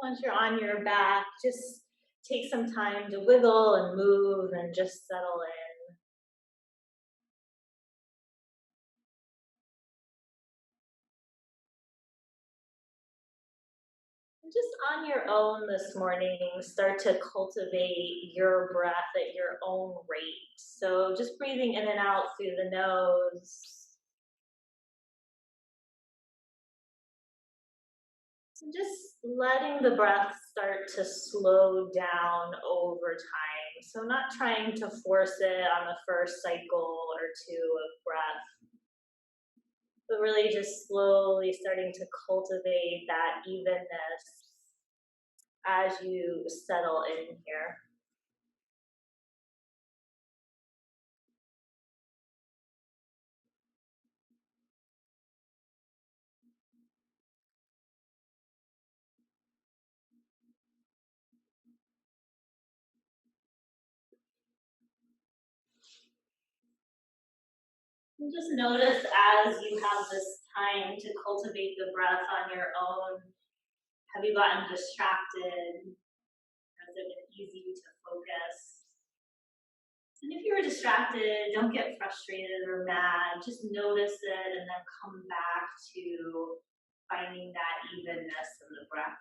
Once you're on your back, just take some time to wiggle and move and just settle in. And just on your own this morning, start to cultivate your breath at your own rate. So just breathing in and out through the nose. And just letting the breath start to slow down over time. So, not trying to force it on the first cycle or two of breath, but really just slowly starting to cultivate that evenness as you settle in here. And just notice as you have this time to cultivate the breath on your own, have you gotten distracted? Has it been easy to focus? And if you were distracted, don't get frustrated or mad. Just notice it and then come back to finding that evenness in the breath.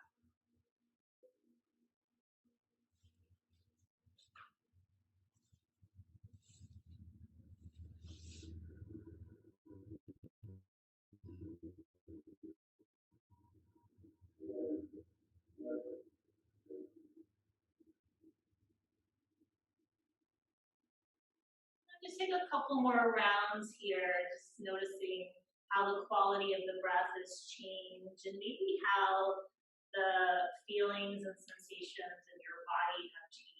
Just take a couple more rounds here, just noticing how the quality of the breath has changed and maybe how the feelings and sensations in your body have changed.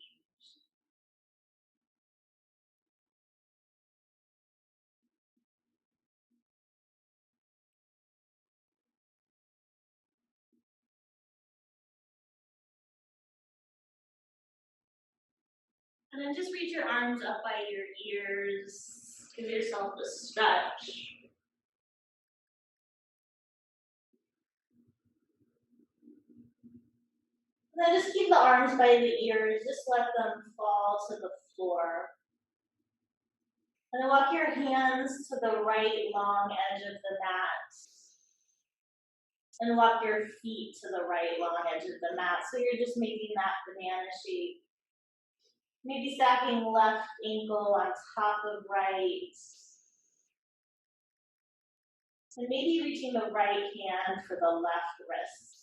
And then just reach your arms up by your ears. Give yourself a stretch. And then just keep the arms by the ears. Just let them fall to the floor. And then walk your hands to the right long edge of the mat. And walk your feet to the right long edge of the mat. So you're just making that banana shape. Maybe stacking left ankle on top of right. And maybe reaching the right hand for the left wrist.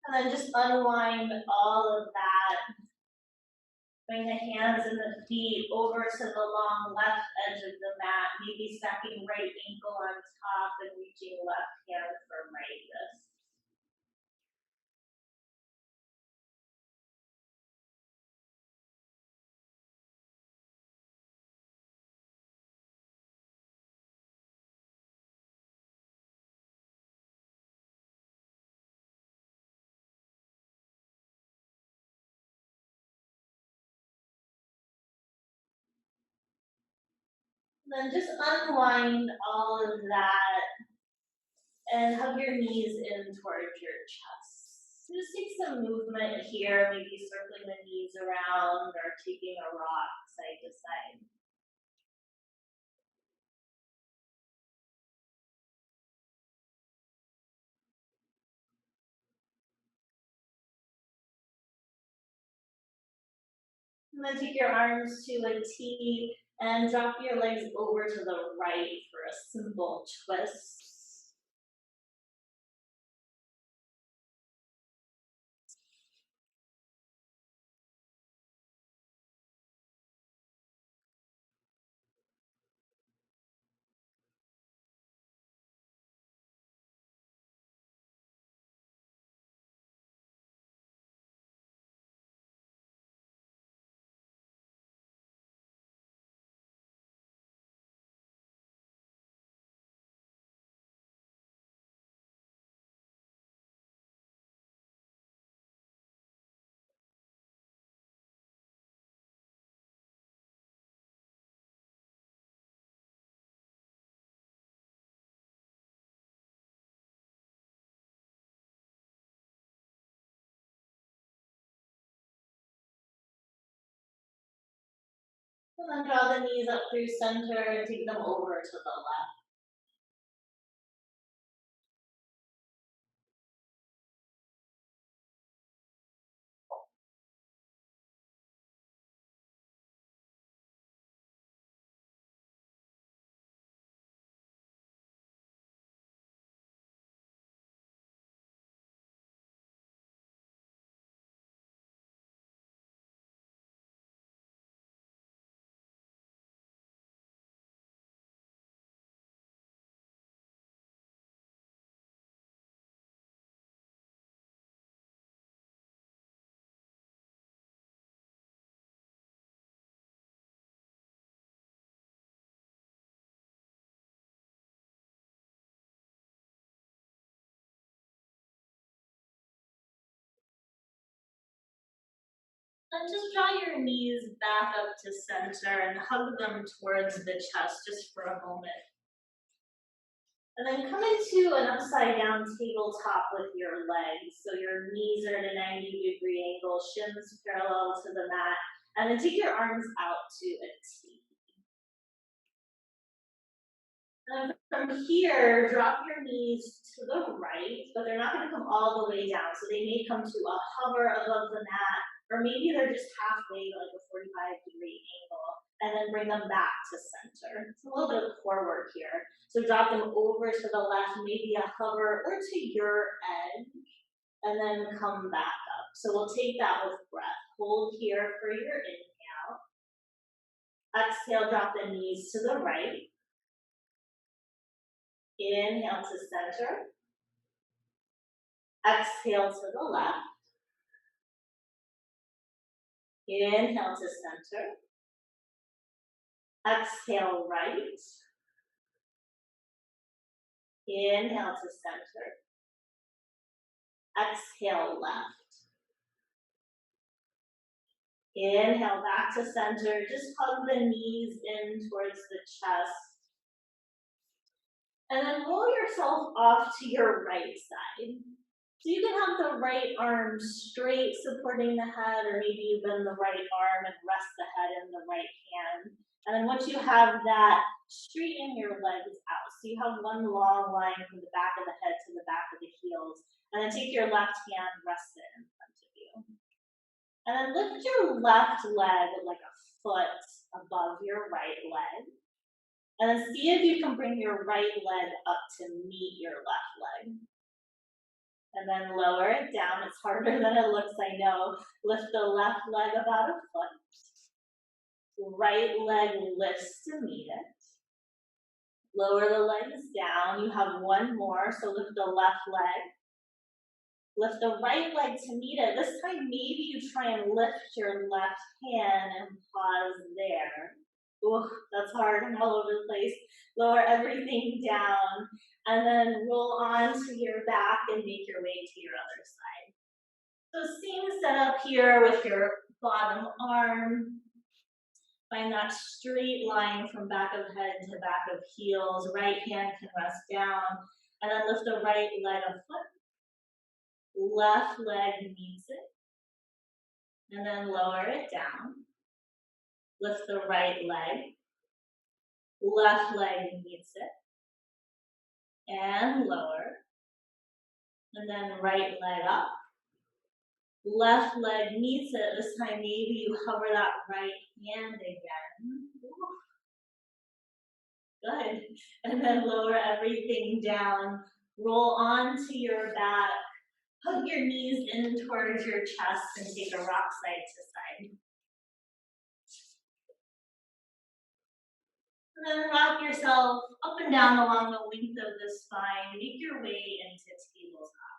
And then just unwind all of that. Bring the hands and the feet over to the long left edge of the mat, maybe stacking right ankle on top and reaching left hand for right wrist. And then just unwind all of that and hug your knees in towards your chest. So just take some movement here, maybe circling the knees around or taking a rock side to side. And then take your arms to a T and drop your legs over to the right for a simple twist. And then draw the knees up through center and take them over to the left. And just draw your knees back up to center and hug them towards the chest just for a moment. And then come into an upside down tabletop with your legs. So your knees are at a 90-degree angle, shins parallel to the mat. And then take your arms out to a T. And from here, drop your knees to the right, but they're not going to come all the way down. So they may come to a hover above the mat, or maybe they're just halfway, like a 45-degree angle, and then bring them back to center. It's a little bit of core work here. So drop them over to the left, maybe a hover, or to your edge, and then come back up. So we'll take that with breath. Hold here for your inhale. Exhale, drop the knees to the right. Inhale to center. Exhale to the left. Inhale to center. Exhale right. Inhale to center. Exhale left. Inhale back to center. Just hug the knees in towards the chest. And then roll yourself off to your right side. So you can have the right arm straight supporting the head, or maybe you bend the right arm and rest the head in the right hand. And then once you have that, straighten your legs out. So you have one long line from the back of the head to the back of the heels. And then take your left hand, rest it in front of you. And then lift your left leg like a foot above your right leg. And then see if you can bring your right leg up to meet your left leg. And then lower it down. It's harder than it looks, I know. Lift the left leg about a foot. Right leg lifts to meet it. Lower the legs down. You have one more, so lift the left leg. Lift the right leg to meet it. This time, maybe you try and lift your left hand and pause there. Ooh, that's hard and all over the place. Lower everything down, and then roll onto your back and make your way to your other side. So same setup here with your bottom arm. Find that straight line from back of head to back of heels. Right hand can rest down, and then lift the right leg a foot. Left leg meets it, and then lower it down. Lift the right leg. Left leg meets it, and lower. And then right leg up. Left leg meets it. This time maybe you hover that right hand again. Good. And then lower everything down. Roll onto your back. Hug your knees in towards your chest and take a rock side to side. And then rock yourself up and down along the length of the spine. Make your way into tabletop.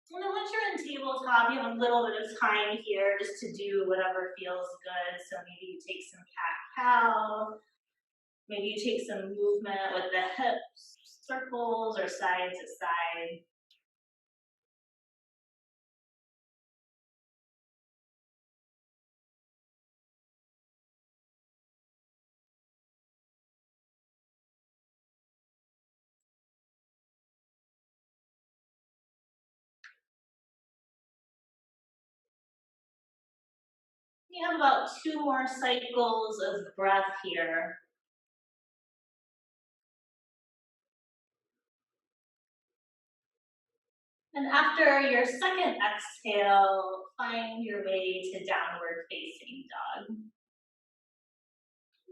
And then once you're in tabletop, you have a little bit of time here just to do whatever feels good. So maybe you take some cat-cow. Maybe you take some movement with the hips, circles or side to side. We have about 2 more cycles of breath here. And after your second exhale, find your way to downward facing dog.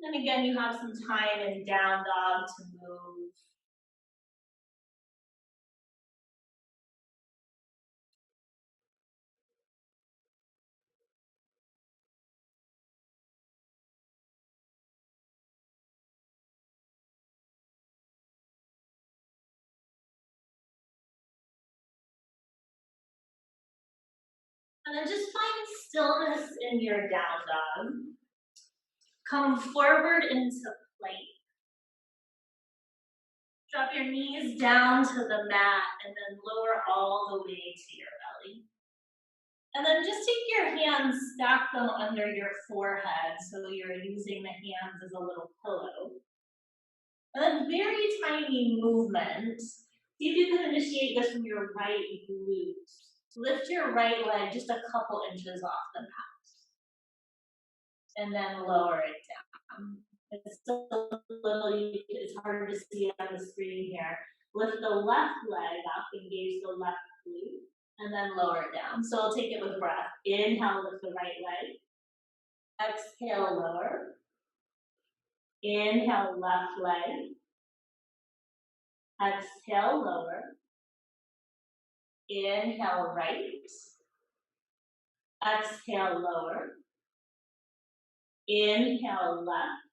And again, you have some time in down dog to move. And then just find stillness in your down dog. Come forward into plank. Drop your knees down to the mat and then lower all the way to your belly. And then just take your hands, stack them under your forehead so you're using the hands as a little pillow. And then very tiny movement. See if you can initiate this from your right glute. Lift your right leg just a couple inches off the mat. And then lower it down. It's still a little, it's hard to see on the screen here. Lift the left leg up, engage the left glute, and then lower it down. So I'll take it with breath. Inhale, lift the right leg. Exhale, lower. Inhale, left leg. Exhale, lower. Inhale, right. Exhale, lower. Inhale, left.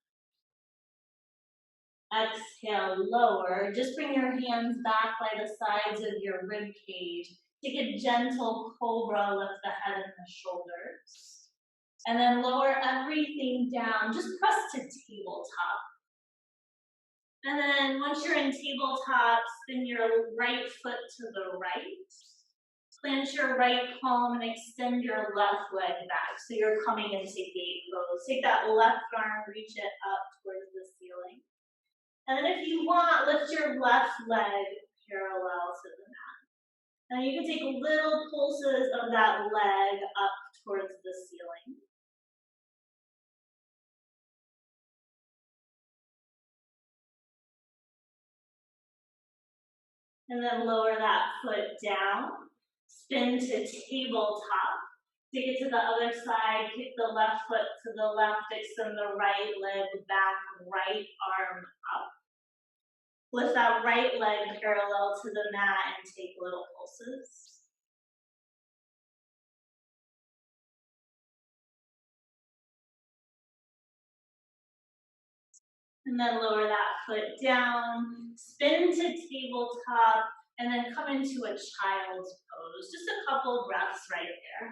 Exhale, lower. Just bring your hands back by the sides of your rib cage. Take a gentle cobra, lift the head and the shoulders. And then lower everything down. Just press to tabletop. And then once you're in tabletop, spin your right foot to the right. Plant your right palm and extend your left leg back. So you're coming into gate pose. Take that left arm, reach it up towards the ceiling. And then if you want, lift your left leg parallel to the mat. And you can take little pulses of that leg up towards the ceiling. And then lower that foot down. Spin to tabletop. Take it to the other side, kick the left foot to the left, extend the right leg back, right arm up. Lift that right leg parallel to the mat and take little pulses. And then lower that foot down, spin to tabletop, and then come into a child's pose. Just a couple breaths right there.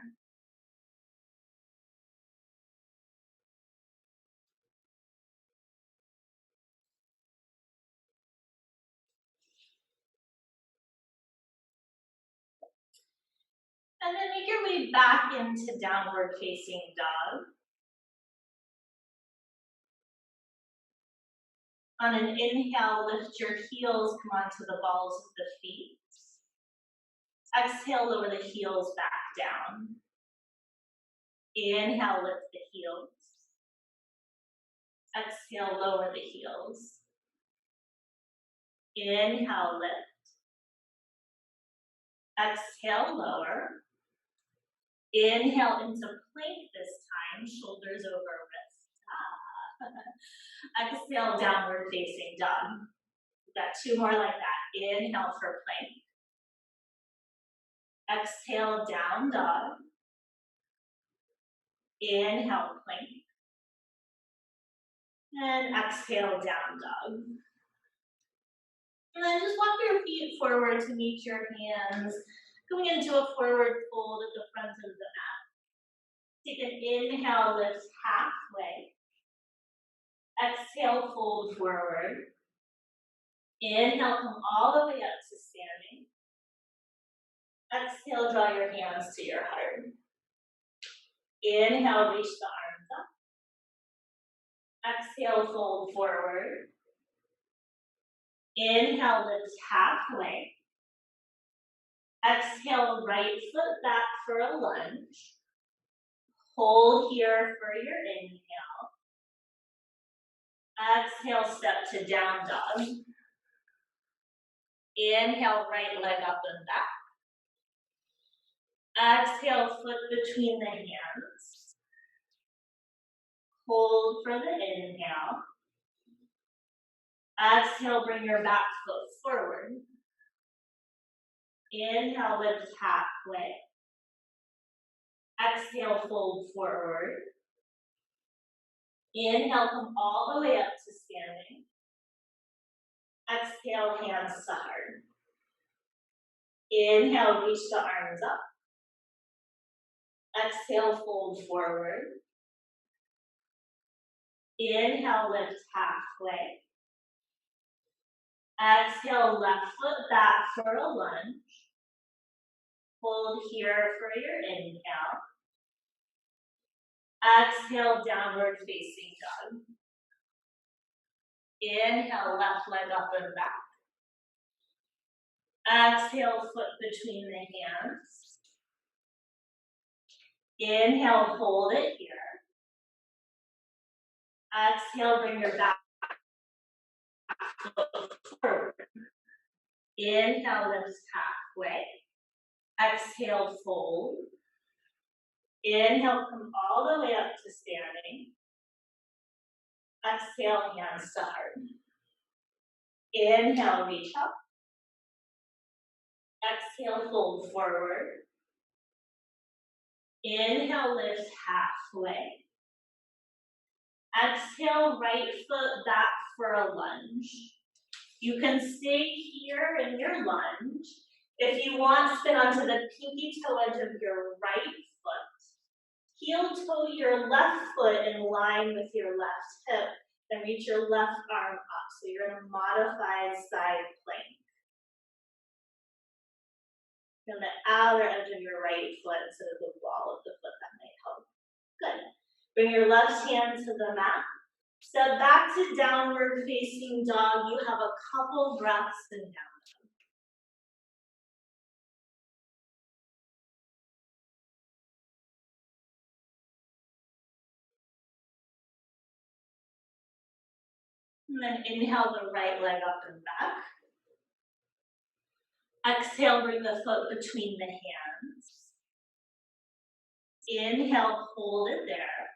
And then make your way back into downward facing dog. On an inhale, lift your heels, come onto the balls of the feet. Exhale, lower the heels back down. Inhale, lift the heels. Exhale, lower the heels. Inhale, lift. Exhale, lower. Inhale into plank this time, shoulders over wrists. Exhale, downward facing dog. We've got 2 more like that. Inhale for plank. Exhale, down dog. Inhale, plank. And exhale, down dog. And then just walk your feet forward to meet your hands, going into a forward fold at the front of the mat. Take an inhale, lift halfway. Exhale, fold forward. Inhale, come all the way up to standing. Exhale, draw your hands to your heart. Inhale, reach the arms up. Exhale, fold forward. Inhale, lift halfway. Exhale, right foot back for a lunge. Hold here for your inhale. Exhale, step to down dog. Inhale, right leg up and back. Exhale, foot between the hands. Hold for the inhale. Exhale, bring your back foot forward. Inhale, lift halfway. Exhale, fold forward. Inhale, come all the way up to standing. Exhale, hands to heart. Inhale, reach the arms up. Exhale, fold forward. Inhale, lift halfway. Exhale, left foot back for a lunge. Hold here for your inhale. Exhale, downward facing dog. Inhale, left leg up and back. Exhale, foot between the hands. Inhale, hold it here. Exhale, bring your back foot forward. Inhale, lift halfway. Exhale, fold. Inhale, come all the way up to standing. Exhale, hands to heart. Inhale, reach up. Exhale, fold forward. Inhale, lift halfway. Exhale, right foot back for a lunge. You can stay here in your lunge. If you want, spin onto the pinky toe edge of your right foot. Heel toe your left foot in line with your left hip, and reach your left arm up. So you're in a modified side plank. On the outer edge of your right foot instead of the wall of the foot, that might help. Good. Bring your left hand to the mat. Step back to downward facing dog. You have a couple breaths in down dog. And then inhale the right leg up and back. Exhale, bring the foot between the hands. Inhale, hold it there.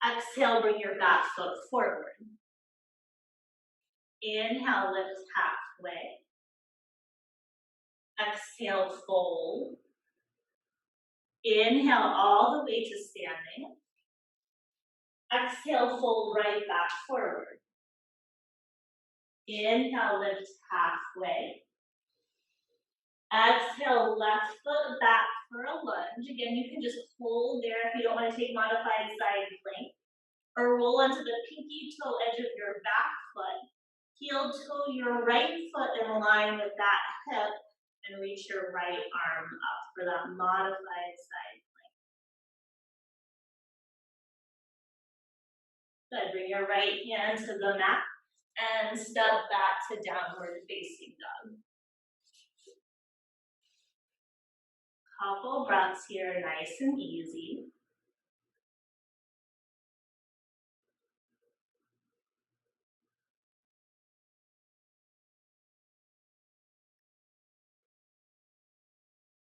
Exhale, bring your back foot forward. Inhale, lift halfway. Exhale, fold. Inhale all the way to standing. Exhale, fold right back forward. Inhale, lift halfway. Exhale, left foot back for a lunge. Again, you can just hold there if you don't want to take modified side plank. Or roll onto the pinky toe edge of your back foot. Heel toe your right foot in line with that hip and reach your right arm up for that modified side plank. Good, bring your right hand to the mat and step back to downward facing dog. Couple breaths here, nice and easy.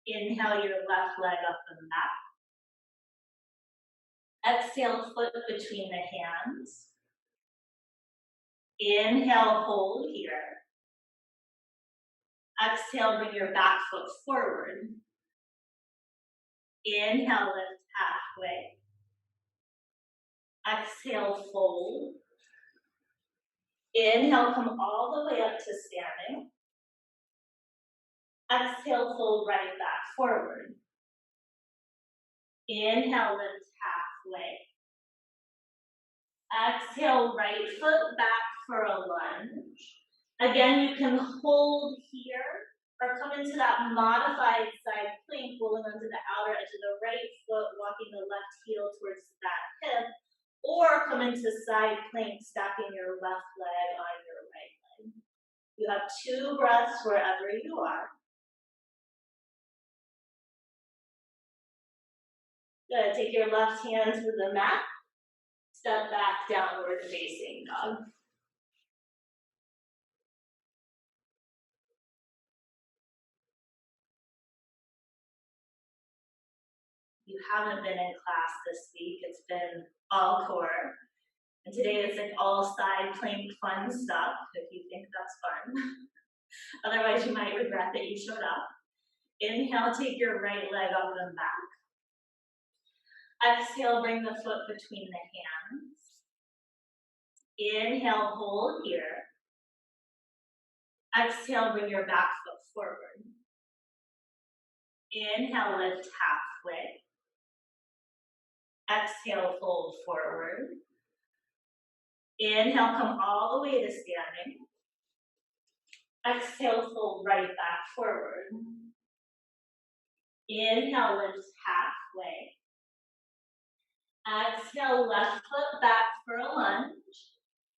Inhale your left leg up and back. Exhale, foot between the hands. Inhale, hold here. Exhale, bring your back foot forward. Inhale, lift halfway. Exhale, fold. Inhale, come all the way up to standing. Exhale, fold right back forward. Inhale, lift halfway. Exhale, right foot back for a lunge. Again, you can hold here or come into that modified side plank, rolling onto the outer edge of the right foot, walking the left heel towards that hip, or come into side plank, stacking your left leg on your right leg. You have 2 breaths wherever you are. Good, take your left hand to the mat, step back, downward facing dog. You haven't been in class this week, it's been all core. And today it's like all side plank fun stuff, if you think that's fun. Otherwise you might regret that you showed up. Inhale, take your right leg up and back. Exhale, bring the foot between the hands. Inhale, hold here. Exhale, bring your back foot forward. Inhale, lift halfway. Exhale, fold forward. Inhale, come all the way to standing. Exhale, fold right back forward. Inhale, lift halfway. Exhale, left foot back for a lunge.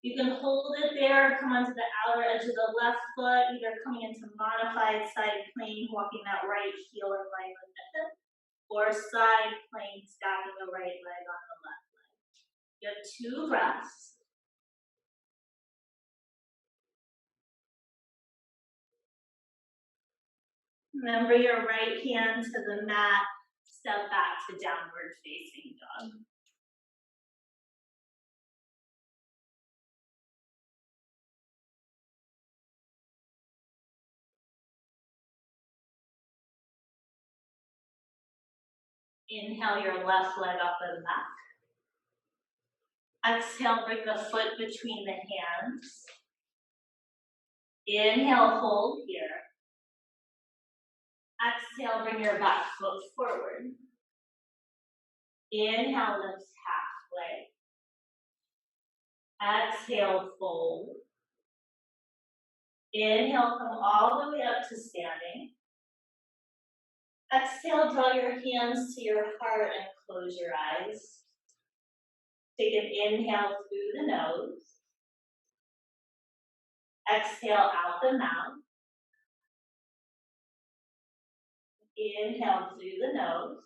You can hold it there, come onto the outer edge of the left foot, either coming into modified side plank, walking that right heel in line with the hip, or side plank, stacking the right leg on the left leg. You have 2 breaths. Remember your right hand to the mat, step back to downward facing dog. Inhale your left leg up and back. Exhale, bring the foot between the hands. Inhale, hold here. Exhale, bring your back foot forward. Inhale, lift halfway. Exhale, fold. Inhale, come all the way up to standing. Exhale, draw your hands to your heart and close your eyes. Take an inhale through the nose. Exhale out the mouth. Inhale through the nose.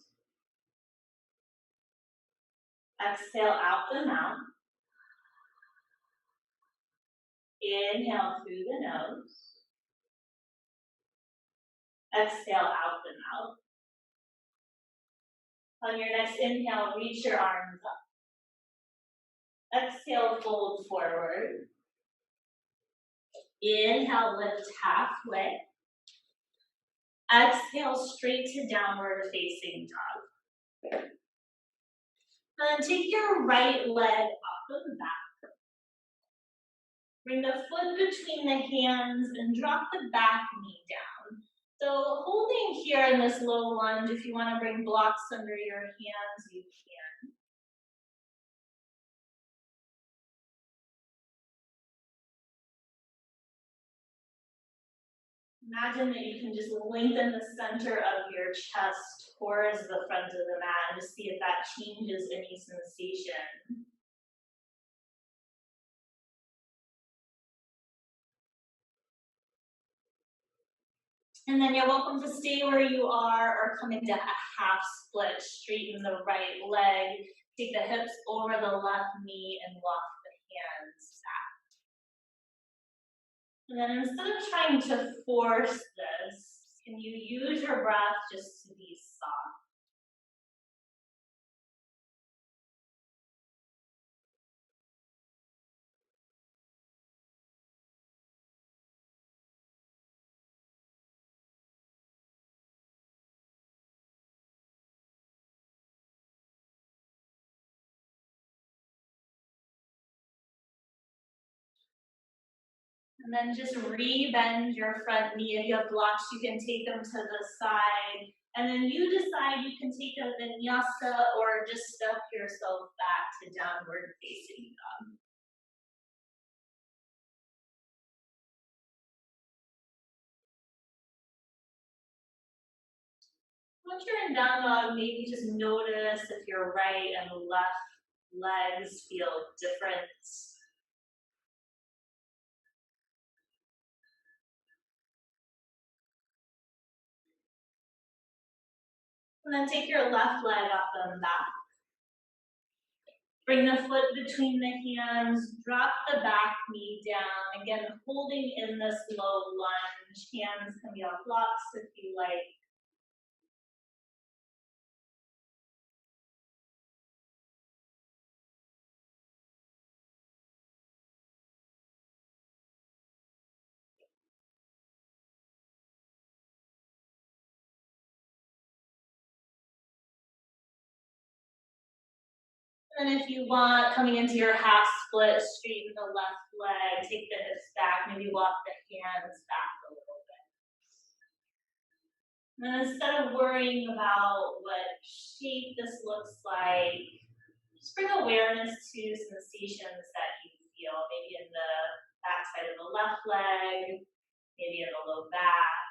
Exhale out the mouth. Inhale through the nose. Exhale out the mouth. On your next inhale, reach your arms up. Exhale, fold forward. Inhale, lift halfway. Exhale, straight to downward facing dog. Then take your right leg up and back. Bring the foot between the hands and drop the back knee down. So holding here in this low lunge, if you want to bring blocks under your hands, you can. Imagine that you can just lengthen the center of your chest towards the front of the mat and just see if that changes any sensation. And then you're welcome to stay where you are or come into a half split. Straighten the right leg, take the hips over the left knee and walk the hands back. And then instead of trying to force this, can you use your breath just to be soft? And then just re-bend your front knee. If you have blocks, you can take them to the side. And then you decide you can take a vinyasa or just step yourself back to downward facing dog. Once you're in down dog, maybe just notice if your right and left legs feel different. And then take your left leg up and back. Bring the foot between the hands, drop the back knee down. Again, holding in this low lunge. Hands can be on blocks if you like. And if you want, coming into your half split, straighten the left leg, take the hips back, maybe walk the hands back a little bit. And instead of worrying about what shape this looks like, just bring awareness to sensations that you feel, maybe in the backside of the left leg, maybe in the low back.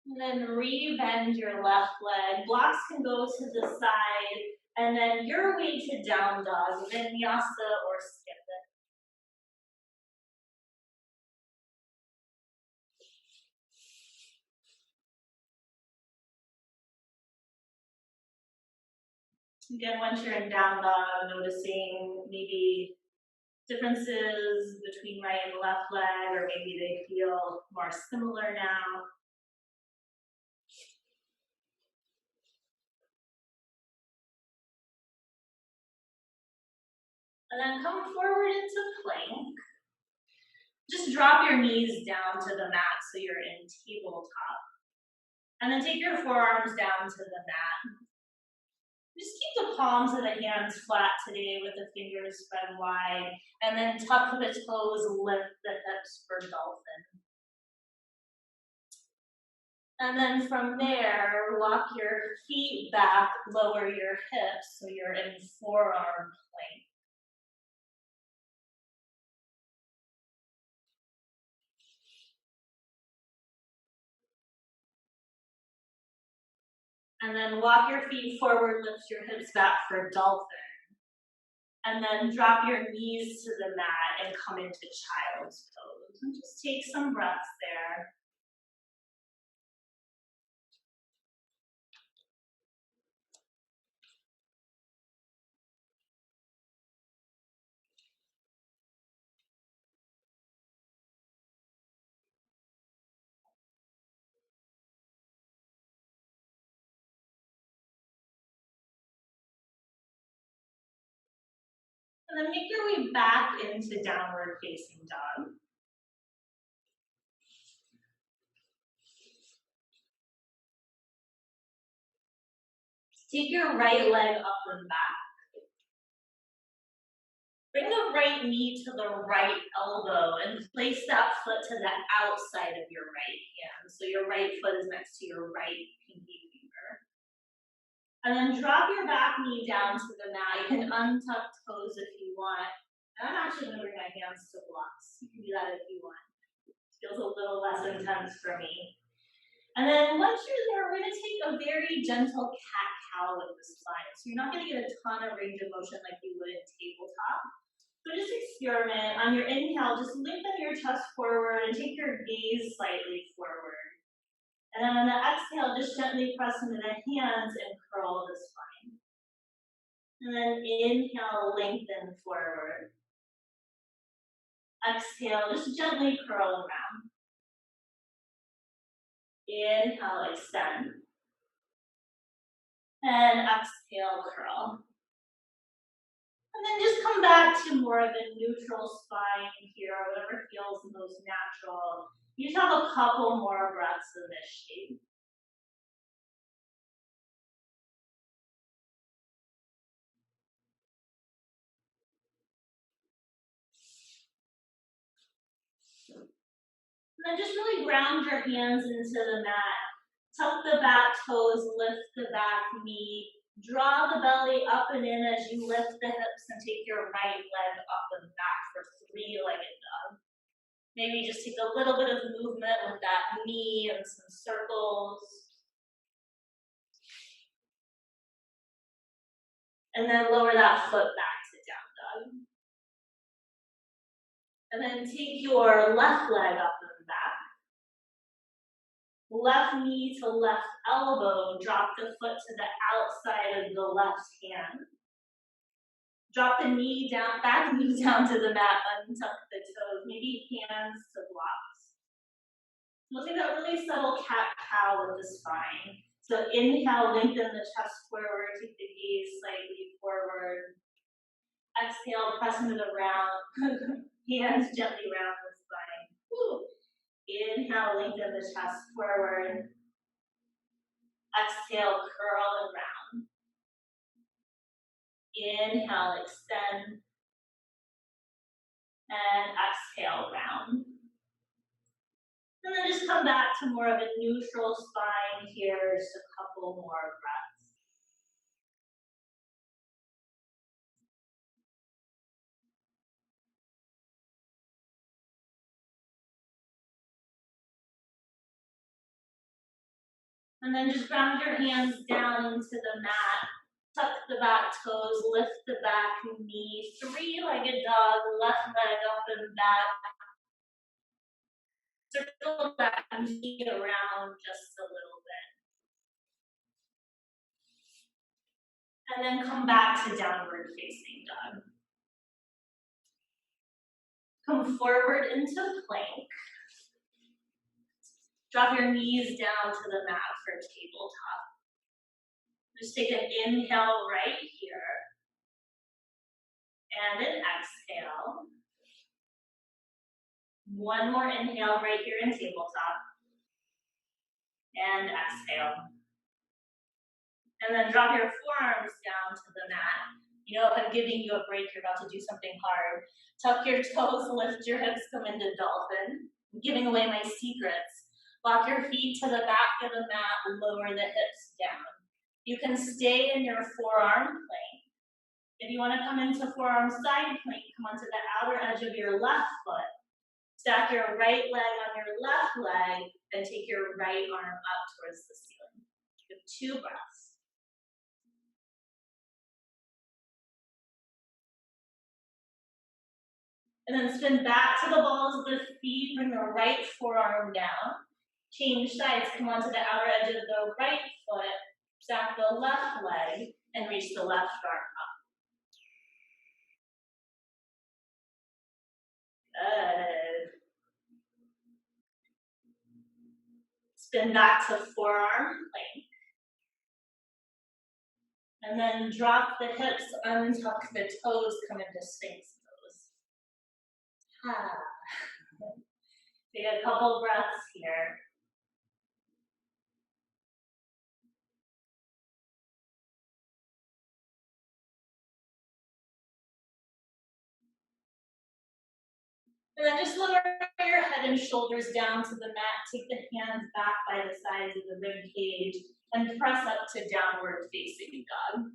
And then re-bend your left leg. Blocks can go to the side, and then your way to down dog, vinyasa or skip it. Again, once you're in down dog, noticing maybe differences between right and left leg, or maybe they feel more similar now. And then come forward into plank. Just drop your knees down to the mat so you're in tabletop. And then take your forearms down to the mat. Just keep the palms of the hands flat today with the fingers spread wide. And then tuck the toes, lift the hips for dolphin. And then from there, walk your feet back, lower your hips so you're in forearm plank. And then walk your feet forward, lift your hips back for dolphin. And then drop your knees to the mat and come into child's pose. And just take some breaths there. And then make your way back into downward facing dog. Take your right leg up and back. Bring the right knee to the right elbow and place that foot to the outside of your right hand. So your right foot is next to your right pinky finger. And then drop your back knee down to the mat. You can untuck toes if you want. I'm actually going to bring my hands to blocks. You can do that if you want. It feels a little less intense for me. And then once you're there, we're going to take a very gentle cat-cow with the spine. So you're not going to get a ton of range of motion like you would in tabletop. So just experiment. On your inhale, just lengthen your chest forward and take your gaze slightly forward. And then on the exhale, just gently press into the hands and curl the spine. And then inhale, lengthen forward. Exhale, just gently curl around. Inhale, extend. And exhale, curl. And then just come back to more of a neutral spine here, whatever feels the most natural. You just have a couple more breaths in this shape. And then just really ground your hands into the mat. Tuck the back toes, lift the back knee. Draw the belly up and in as you lift the hips and take your right leg up and back for three-legged dog. Maybe just take a little bit of movement with that knee and some circles. And then lower that foot back to down dog. And then take your left leg up and back. Left knee to left elbow, drop the foot to the outside of the left hand. Drop the knee down, back knee down to the mat, untuck the toes, maybe hands to blocks. We'll take that really subtle cat-cow with the spine. So inhale, lengthen the chest forward, take the gaze slightly forward. Exhale, press into the round, hands gently round the spine. Woo. Inhale, lengthen the chest forward. Exhale, curl and round. Inhale, extend. And exhale, round. And then just come back to more of a neutral spine here, just a couple more breaths. And then just ground your hands down into the mat. Tuck the back toes, lift the back knee. Three-legged dog, left leg up and back. Circle that knee around just a little bit. And then come back to downward facing dog. Come forward into plank. Drop your knees down to the mat for tabletop. Just take an inhale right here. And an exhale. One more inhale right here in tabletop. And exhale. And then drop your forearms down to the mat. You know, if I'm giving you a break, you're about to do something hard. Tuck your toes, lift your hips, come into dolphin. I'm giving away my secrets. Walk your feet to the back of the mat, lower the hips down. You can stay in your forearm plank. If you want to come into forearm side plank, come onto the outer edge of your left foot. Stack your right leg on your left leg, and take your right arm up towards the ceiling. Give 2 breaths. And then spin back to the balls of the feet, bring the right forearm down. Change sides, come onto the outer edge of the right foot, stack the left leg, and reach the left arm up. Good. Spin back to forearm plank. And then drop the hips, untuck the toes, come into Sphinx pose. Take a couple breaths here. And then just lower your head and shoulders down to the mat. Take the hands back by the sides of the rib cage and press up to downward facing dog.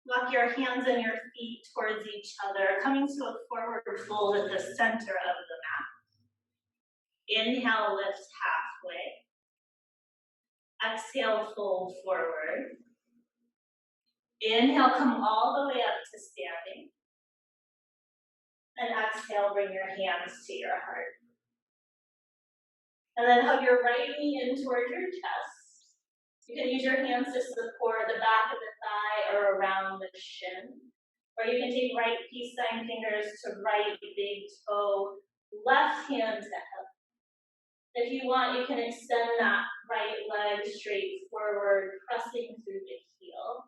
Walk your hands and your feet towards each other, coming to a forward fold at the center of the mat. Inhale, lift halfway. Exhale, fold forward. Inhale, come all the way up to standing. And exhale, bring your hands to your heart. And then hug your right knee in toward your chest. You can use your hands to support the back of the thigh or around the shin. Or you can take right peace sign fingers to right big toe, left hand to hip. If you want, you can extend that right leg straight forward, pressing through the heel.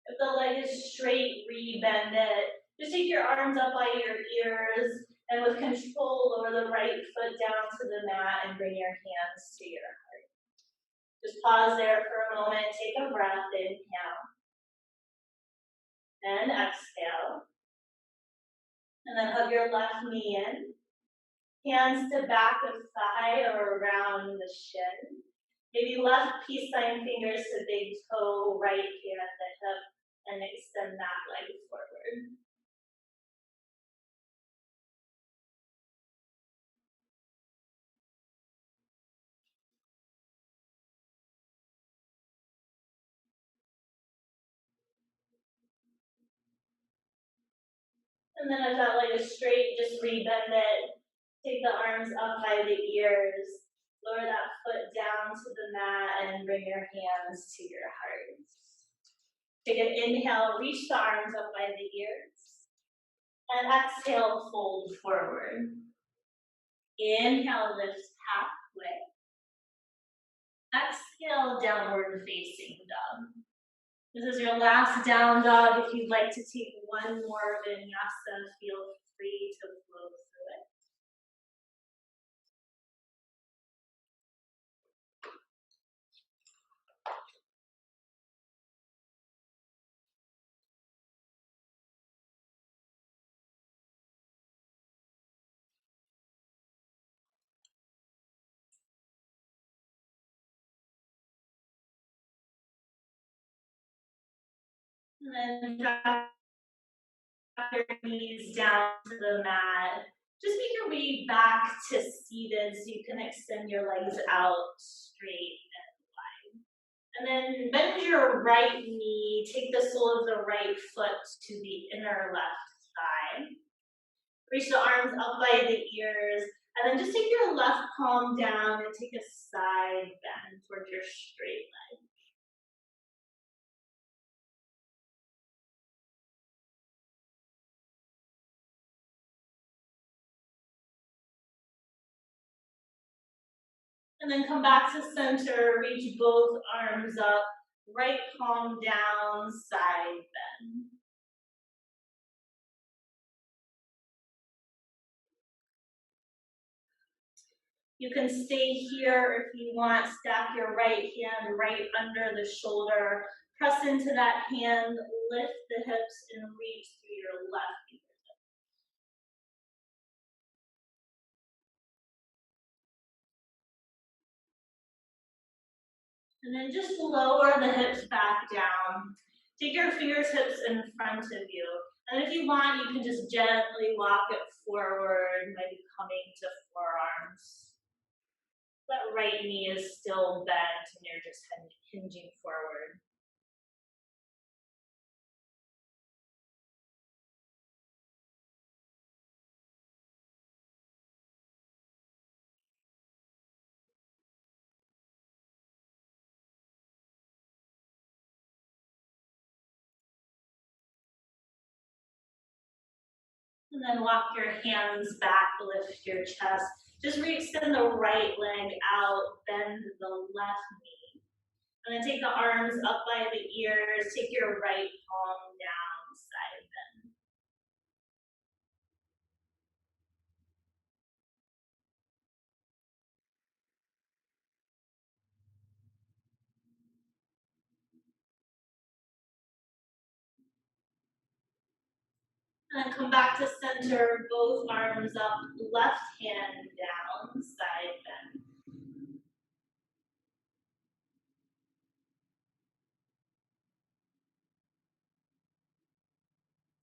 If the leg is straight, re-bend it. Just take your arms up by your ears, and with control, lower the right foot down to the mat and bring your hands to your heart. Just pause there for a moment, take a breath, inhale. And exhale. And then hug your left knee in. Hands to back of thigh or around the shin. Maybe left peace sign fingers to big toe, right hand the hip, and extend that leg forward. And then as that leg is straight, just rebend it. Take the arms up by the ears. Lower that foot down to the mat and bring your hands to your heart. Take an inhale, reach the arms up by the ears. And exhale, fold forward. Inhale, lift halfway. Exhale, downward facing dog. This is your last down dog. If you'd like to take one more vinyasa, feel free to flow through it. And then drop your knees down to the mat. Just make your way back to seated so you can extend your legs out straight and wide. And then bend your right knee, take the sole of the right foot to the inner left thigh. Reach the arms up by the ears, and then just take your left palm down and take a side bend towards your straight leg. And then come back to center, reach both arms up, right palm down, side bend. You can stay here if you want. Stack your right hand right under the shoulder. Press into that hand, lift the hips, and reach through your left fingertip. And then just lower the hips back down. Take your fingertips in front of you. And if you want, you can just gently walk it forward, maybe coming to forearms. That right knee is still bent and you're just hinging forward. And then walk your hands back, lift your chest. Just re-extend the right leg out, bend the left knee. And then take the arms up by the ears, take your right palm down, side bend. And then come back to center, both arms up, left hand down, side bend.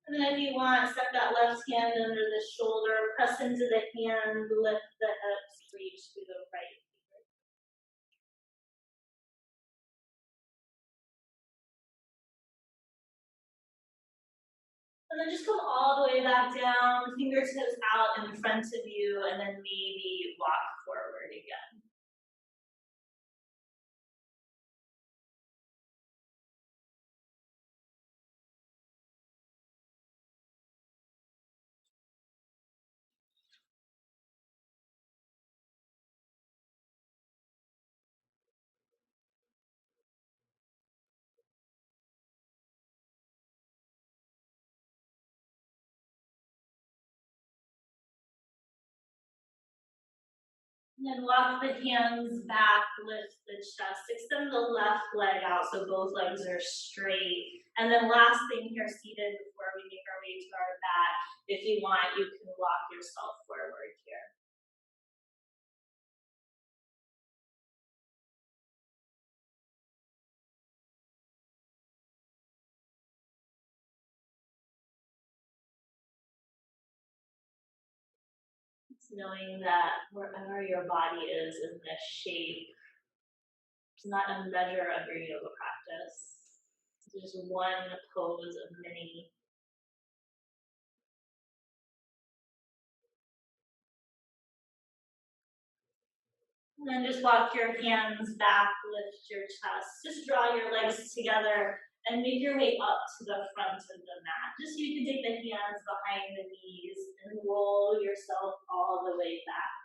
And then if you want, step that left hand under the shoulder, press into the hand, lift the hips, reach through the right. And then just come all the way back down, fingertips out in front of you, and then maybe walk forward again. And then walk the hands back, lift the chest, extend the left leg out so both legs are straight. And then last thing here, seated before we make our way to our mat, if you want, you can walk yourself forward here. knowing that wherever your body is in this shape, it's not a measure of your yoga practice. It's just one pose of many. And then just walk your hands back, lift your chest. Just draw your legs together and make your way up to the front of the mat. Just so you can take the hands behind the knees and roll yourself all the way back.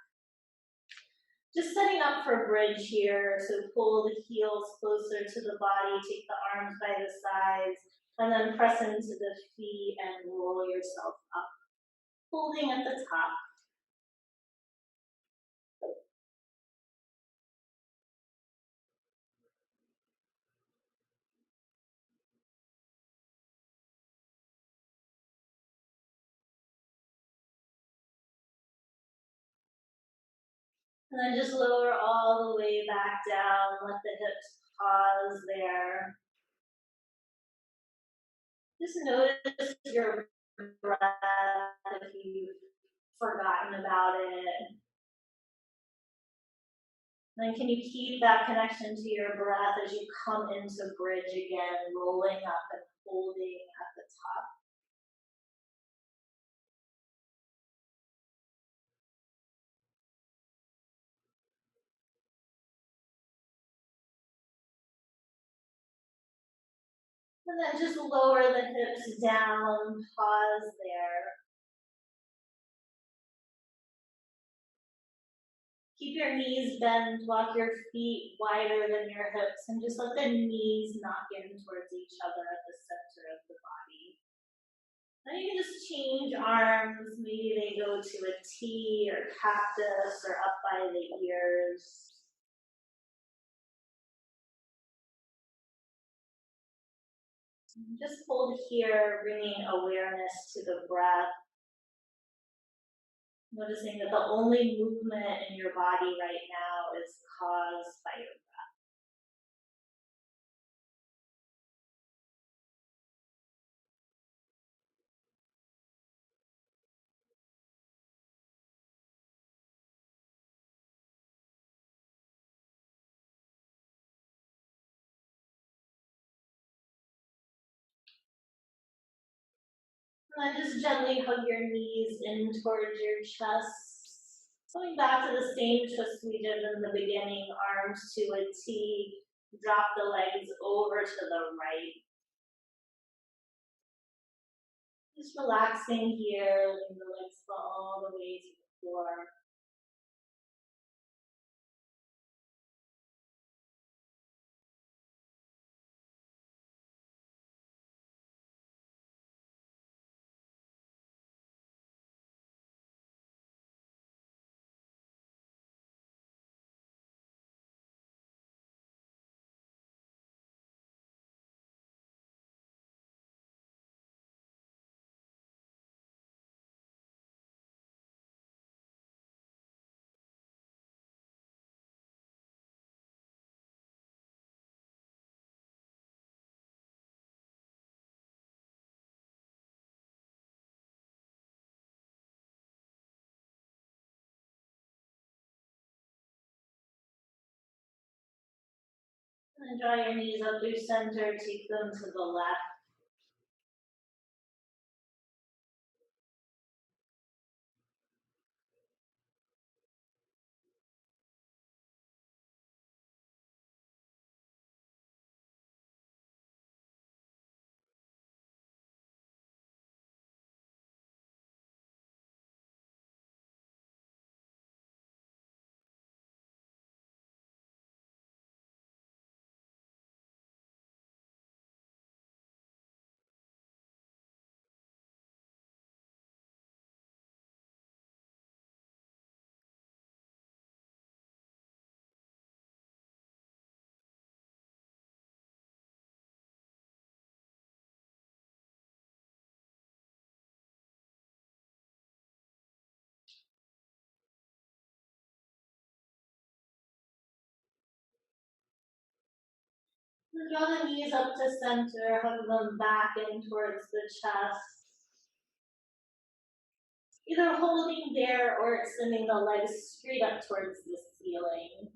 Just setting up for bridge here. So pull the heels closer to the body, take the arms by the sides, and then press into the feet and roll yourself up. Holding at the top. And then just lower all the way back down. Let the hips pause there. Just notice your breath if you've forgotten about it. Then can you keep that connection to your breath as you come into bridge again, rolling up and holding at the top. And then just lower the hips down, pause there. Keep your knees bent, walk your feet wider than your hips, and just let the knees knock in towards each other at the center of the body. Then you can just change arms. Maybe they go to a T or cactus or up by the ears. Just hold here, bringing awareness to the breath. Noticing that the only movement in your body right now is caused by your breath. And then just gently hug your knees in towards your chest. Going back to the same twist we did in the beginning, arms to a T. Drop the legs over to the right. Just relaxing here, letting the legs fall all the way to the floor. And draw your knees up through center, take them to the left. Draw the knees up to center, hug them back in towards the chest. either holding there or extending the legs straight up towards the ceiling.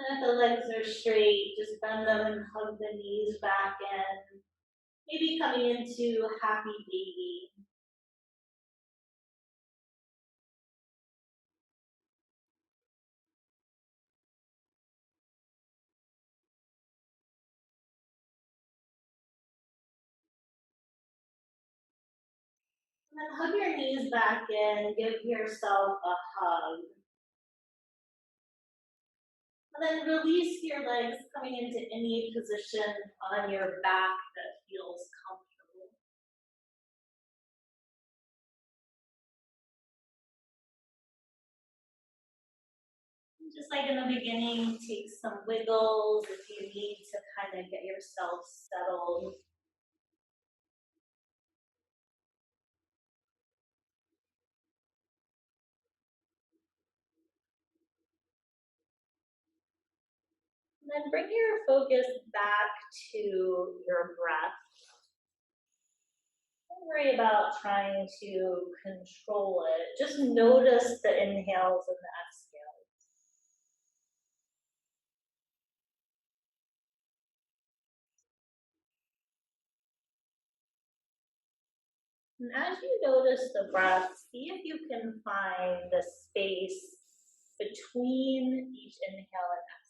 And if the legs are straight, just bend them and hug the knees back in. Maybe coming into happy baby. And then hug your knees back in, give yourself a hug. And then release your legs coming into any position on your back that feels comfortable. Just like in the beginning, take some wiggles if you need to kind of get yourself settled. And then bring your focus back to your breath. Don't worry about trying to control it. Just notice the inhales and the exhales. And as you notice the breath, see if you can find the space between each inhale and exhale.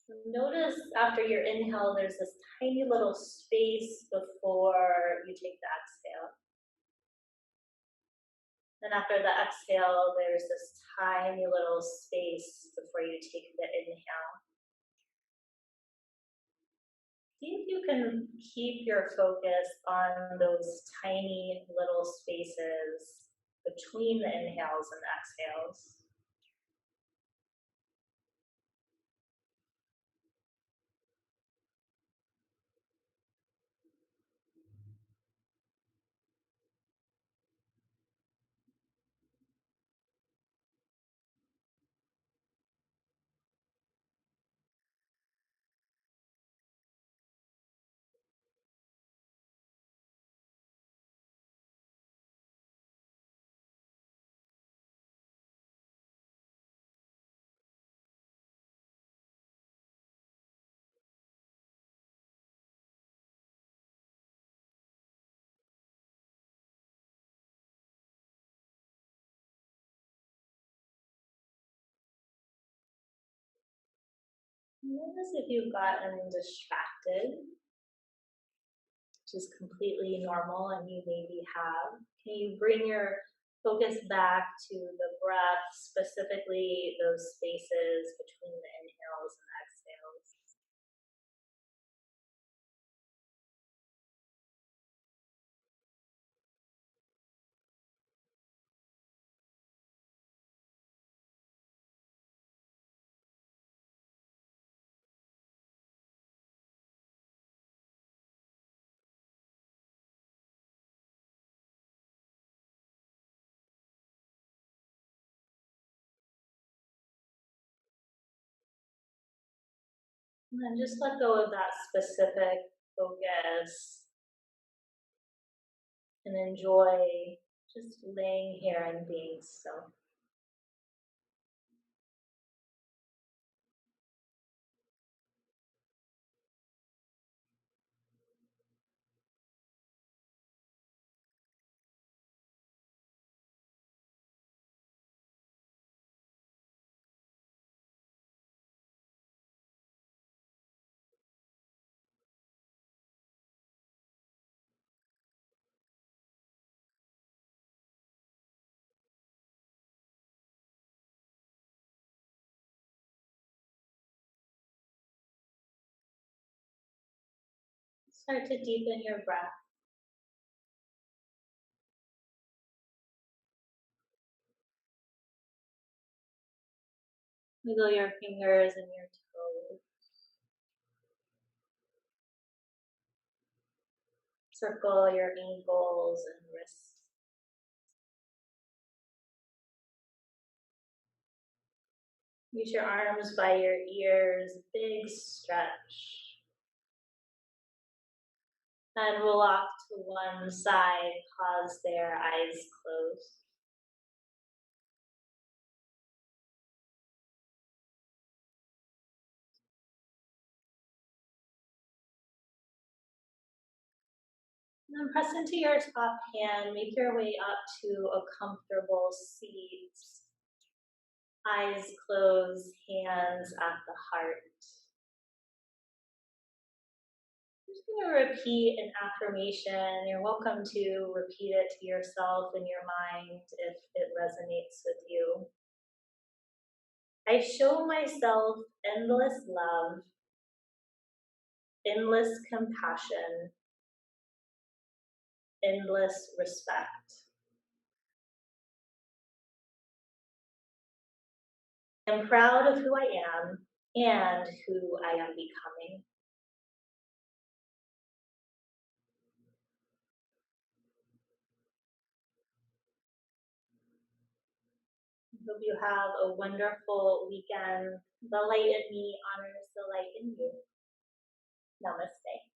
So notice after your inhale, there's this tiny little space before you take the exhale. Then after the exhale, there's this tiny little space before you take the inhale. See if you can keep your focus on those tiny little spaces between the inhales and the exhales. Notice if you've gotten distracted, which is completely normal and you maybe have. Can you bring your focus back to the breath, specifically those spaces between the inhales and exhales? And then just let go of that specific focus and enjoy just laying here and being still. Start to deepen your breath. Wiggle your fingers and your toes. Circle your ankles and wrists. Use your arms by your ears, big stretch. And we'll walk to one side, pause there, eyes closed. And then press into your top hand, make your way up to a comfortable seat. Eyes closed, hands at the heart. I'm just going to repeat an affirmation. You're welcome to repeat it to yourself in your mind if it resonates with you. I show myself endless love, endless compassion, endless respect. I'm proud of who I am and who I am becoming. Hope you have a wonderful weekend. The light in me honors the light in you. Namaste.